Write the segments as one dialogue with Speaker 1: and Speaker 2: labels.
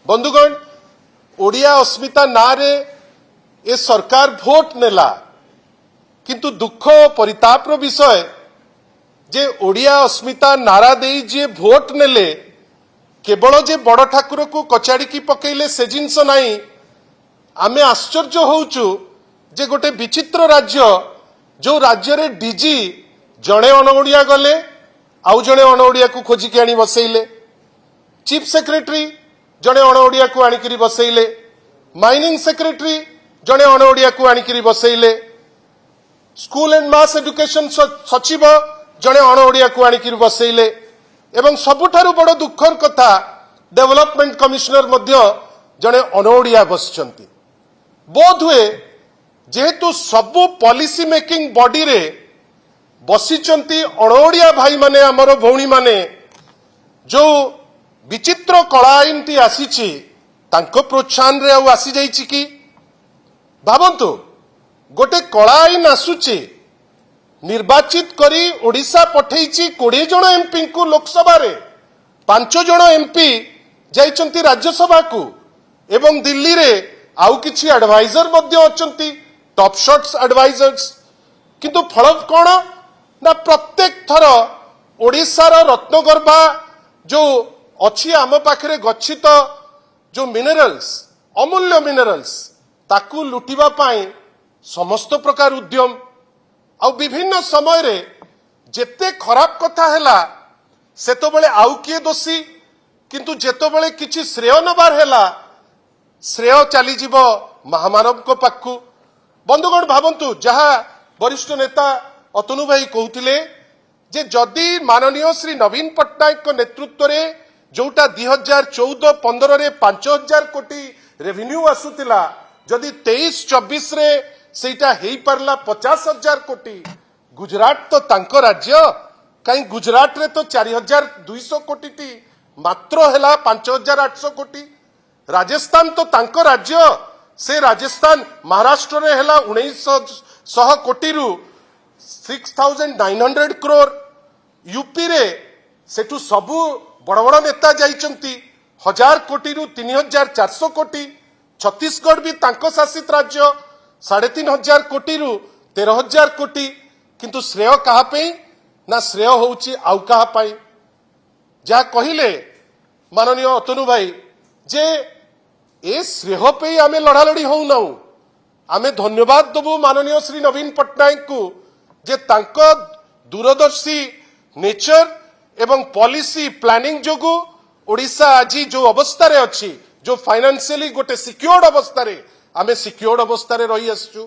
Speaker 1: बंधुगण ओडिया अस्मिता नारे ए सरकार भोट नेला किंतु दुख परितापर विषय जे ओडिया अस्मिता नारा दे जे भोट नेले केवल जे बड़ ठाकुर को कचाड़ी की पकेले से जिनस नहीं आमे आश्चर्य होउचु जे गोटे विचित्र राज्य जो राज्य रे डीजी जड़े अणओडिया गले आउ जड़े अणओडिया को खोजिक आनी बसैले चीफ सेक्रेटरी जड़े अणओडिया को आनिकरी बसैले माइनिंग सेक्रेटरी जड़े अणओडिया को आनिकरी बसैले स्कूल एंड मास एजुकेशन सचिव जड़े अणओडिया को आनिकरी बसैले एवं सबुठारु बड़ दुखर कथा डेवलपमेंट कमिश्नर मध्य जड़े अणओडिया बसचंती बोध हुए जेहेतु सबु पॉलिसी मेकिंग बॉडी रे बसिचंती अणओडिया भाई माने हमर भौणी माने जो विचित्र कला आईन टी आसीची तांको प्रोत्साहन रे आसी जाईची कि भाबंतु गोटे कला आईन आसुची निर्वाचित करी ओडिशा पठेईची 20 जन एमपी को लोकसभा रे 5 जन एमपी जाइचंती राज्यसभा को एवं दिल्ली रे आउ किछि एडवाइजर मध्य अचंती टॉप शॉट्स एडवाइजर्स किंतु फल कोन ना प्रत्येक थर ओडिशार रत्नगर्भा जो अच्छी आम पाखे गच्छित जो मिनरल्स अमूल्य मिनरल्स ताकू लुटिबा पाई समस्त प्रकार उद्यम आ विभिन्न समय रे जेते खराब कथा हैला सेतबेले आउ किए दोषी किंतु जेतबेले किछि श्रेय नबार हैला श्रेय चली जीव महामानव को पाखु बंधुगण भावंतु जहा वरिष्ठ नेता अतनु भाई कहते जे जदि माननीय श्री नवीन पट्टनायक को नेतृत्व रे जोटा 2014-15 रे 5000 कोटी रेवेन्यू आसुतिला जदि 23-24 रे सेटा हेई परला 50,000 कोटी गुजरात तो तांको राज्य कहीं गुजरात रे तो 4200 कोटी टी मात्र हेला 5800 कोटी राजस्थान तो तांको राज्य से राजस्थान महाराष्ट्र रे हेला 1900 कोटी रु 6,900 करोड़ यूपी रे सेठू सबु बड़ बड़ नेता जाइचंती 1000 कोटी रु 3,400 कोटी छत्तीसगढ़ भी तांको शासित राज्य 3,500 कोटी रु 13,000 कोटी किंतु श्रेय कहा पे ना श्रेय होउची आउ कहा पाई जा कहिले माननीय अतनु भाई जे ए श्रेय पे आमे लड़ा लड़ी होउ नाउ आमे धन्यवाद दबु माननीय श्री नवीन पट्टनायक को जे तांको दूरदर्शी नेचर एवं पॉलिसी प्लानिंग जोगु ओडिशा आज जो अवस्था रे अछि जो फाइनेंशियली गोटे सिक्योर्ड अवस्था रे आमे सिक्योर्ड अवस्था रे रही आसछु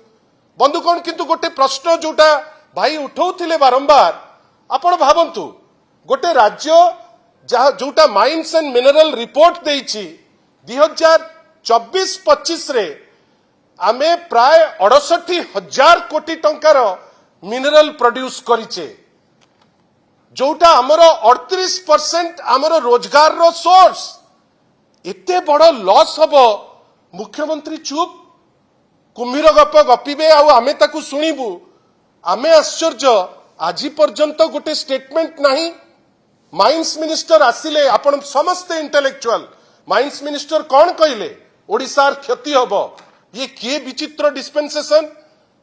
Speaker 1: बंधुकोण किंतु गोटे प्रश्न जोटा भाई उठौथिले बारंबार आपण भाबंतु गोटे राज्य जहा जोटा माइंस एंड मिनरल रिपोर्ट देइछि 2024-25 रे आमे प्राय 68,000 कोटी टंकार मिनरल प्रोड्यूस करिचे जोटा आमर 38% आमर रोजगार रो सोर्स एते बड़ लॉस हबो मुख्यमंत्री चुप कुम्भीर गप गपिबे आउ आमे ताकू सुनिबु आमे आश्चर्य आज पर्यंत गोटे स्टेटमेंट नहीं माइंस मिनिस्टर आसिले आपण समस्त इंटेलेक्चुअल माइंस मिनिस्टर कौन कहले ओडिशार क्षति हबो ये किए विचित्र डिस्पेंसेशन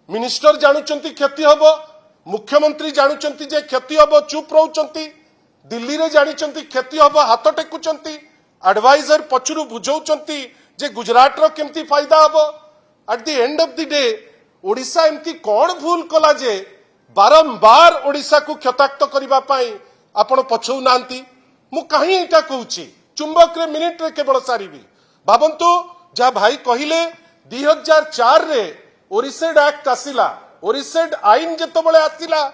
Speaker 1: मिनिस्टर जानुचंती क्षति हबो मुख्यमंत्री जानुचंती जे क्षति हबो चुप रहउचंती दिल्ली रे जानिचंती क्षति हबो हाथ टेकुचंती एडवाइजर पछुरु बुझौचंती जे गुजरात रो केमती फायदा हबो eight the end of the day Odisha एमती कौन भूल कला जे बारंबार ओडिशा को क्षताक्त करिबा पाई आपण पछौ नांती मु कहीं एटा कहूची चुंबक रे मिनिट रे केवल सारीबी भाबंतु जा भाई कहिले 2004 रे ओरिसेड एक्ट आसिला ओरिसेड आईन जेतो बळे आसिला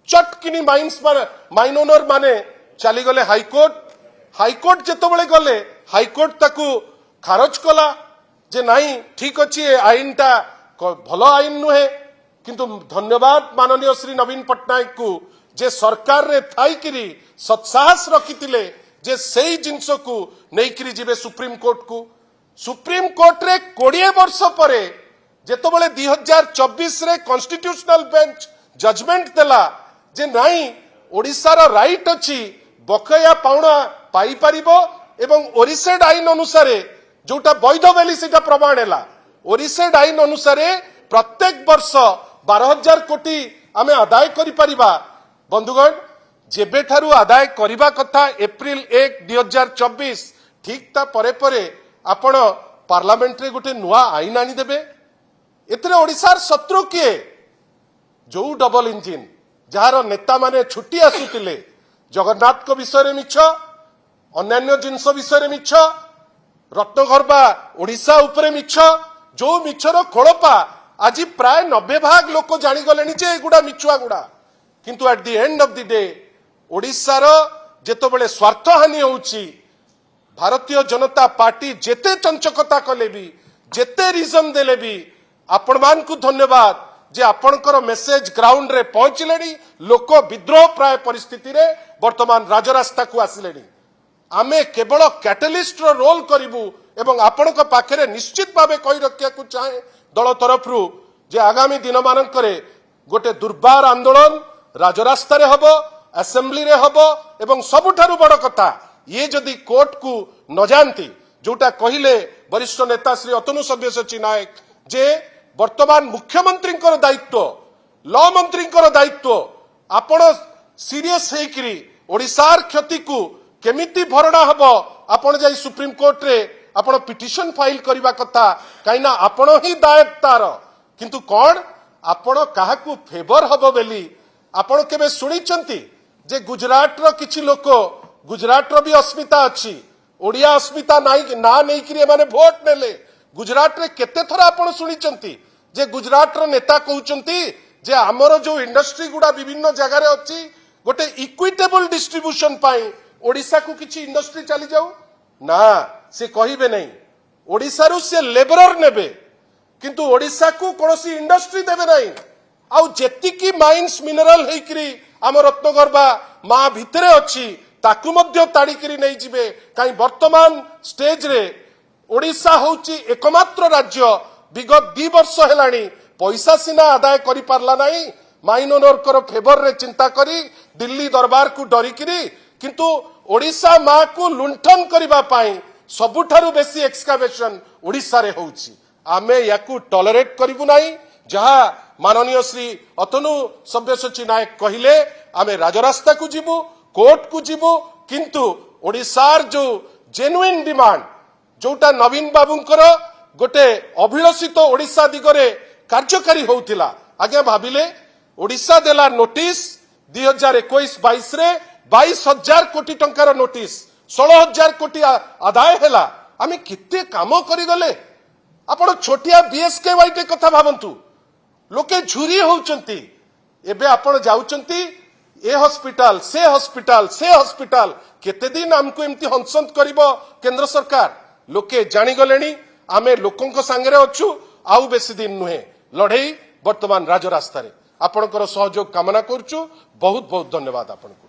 Speaker 1: चटकिनी माइंस माइन ओनर माने चली गले हाईकोर्ट जेतो बळे गले हाईकोर्ट ताकू खारज कला जे नहीं ठीक अछि आईन ता भलो आईन नुहे किंतु धन्यवाद माननीय श्री नवीन पट्टनायक को जे सरकार रे थाई किरी सत्साहस रखितिले जे सेही जिंस को नेइकिरी जिवे सुप्रीम कोर्ट रे 20 वर्ष परे जेतबेले 2024 रे कॉन्स्टिट्यूशनल बेंच जजमेंट देला जे नहीं ओडिशार राइट अछि बकया पाउणा पाई परिबो एवं ओरिसेड आईन अनुसार जोटा वैध बेली सेटा प्रमाण है ओरिसेड आईन अनुसार प्रत्येक वर्ष 12,000 कोटी आमे आदाय करि परिबा बंधुगण जेबे ठारू आदाय करिबा कथा एप्रिल 1 2024 ठीक ता परे परे आपण पार्लियामेंट रे गोटे नुआ आईन आनी देबे एतरे ओडिसार शत्रु किए जो डबल इंजिन जार नेता माने छुट्टी आसुतिले जगन्नाथ को विषय रे मिछ अन्यान्य जिनस विषय रे मिछ रत्नगर्भा ओडिशा उपरे मिछ जो मिछर खोलपा आज प्राय 90 भाग लोक जानी गलेनी जे एगुडा मिछुआ गुडा किंतु at the end of the day ओडिशार जेतबेले स्वार्थ हानि होउची भारतीय जनता पार्टी जेते चंचकता कले भी जेते रिजन देले भी आपण मान को धन्यवाद जे आपणकर मेसेज ग्राउंड रे पहुंचलेनी लोक विद्रोह प्राय परिस्थिति रे वर्तमान राजरास्ता को आसिलेनी आमे केवल कैटलिस्ट रो रोल करिवु एवं आपणक पाखरे निश्चित भावे कहि रखिया को चाहे दल तरफरु जे आगामी दिन मानकरे गोटे दुर्बार आंदोलन राजरास्ता रे हबो असेंबली रे हबो एवं सबुठारु बड़ कथा ये जदि कोर्ट को न जानती जोटा कहिले वरिष्ठ नेता श्री अतनु सब्यसाची नायक जे वर्तमान मुख्यमंत्री दायित्व लॉ मंत्री दायित्व आपण सीरियस हेकरी ओडिसार क्षति को केमिति भरणा हबो आपण जाई सुप्रीम कोर्ट रे आपण पिटिशन फाइल करबा कथा काइना आपण ही दायित्वतार किंतु कोन आपण काहाकू फेवर हबो बेली आपण केबे सुनिचंती जे गुजरात रो किछि लोक गुजरात रो भी अस्मिता अछि ओडिया अस्मिता नाई ना नै कि माने वोट नेले गुजरात रे केते थरा आपण सुनिचंती जे गुजरात रो नेता कहउचंती जे हमर जो इंडस्ट्री गुडा विभिन्न जगह रे अछि गोटे इक्विटेबल डिस्ट्रीब्यूशन पाई ओडिसा को किछि इंडस्ट्री चली जाऊ ना से कहिबे नहीं ओडिसा रु से लेबरर नेबे किंतु ओडिसा को कोनोसी इंडस्ट्री देबे नहीं आउ जेति की माइंस मिनरल हेकरी आम रत्नगर्भा मा भितरे अछि ताकू मध्य ताड़ी करी नहीं जिबे काई वर्तमान स्टेज रे ओडिसा होची एकमात्र राज्य विगत 2 वर्ष हेलानी पैसा सिना आदाय करि पारला नाही माइन ओनर कर फेवर रे चिंता करी दिल्ली दरबार को डरी करी किंतु ओडिसा मा को लुंठन करिबा पाई सबुठारु बेसी एक्सकावेशन ओडिसा रे होची आमे याकू टॉलरेट करिवु नाही जहा माननीय श्री अतनु सब्यसाची नायक कहिले आमे राजरास्ता को जिबु कोर्ट को जीवो किंतु ओडिसार जो जेन्युइन डिमांड जोटा नवीन बाबूंकर गोटे अभिलषित ओडिसा दिगरे कार्यकारी होउथिला आज्ञा भाबिले ओडिसा देला नोटिस 2021-22 रे 22,000 कोटी टंकार नोटिस 16,000 कोटी आदाय हेला आमे किते काम करि गले आपण छोटिया बीएसकेवाई कथा भाबंतु लोके झुरी होउचंती एबे आपण जाउचंती ए हॉस्पिटल से हॉस्पिटल से हॉस्पिटल केते दिन हमको एमती हंसंत करिवो केंद्र सरकार लोके जानि गलेनी आमे लोकंक संगे अछु आउ बेसी दिन नुहे लड़ाई वर्तमान राजरास्ता रे आपणकर सहयोग कामना करछु बहुत बहुत धन्यवाद आपनको।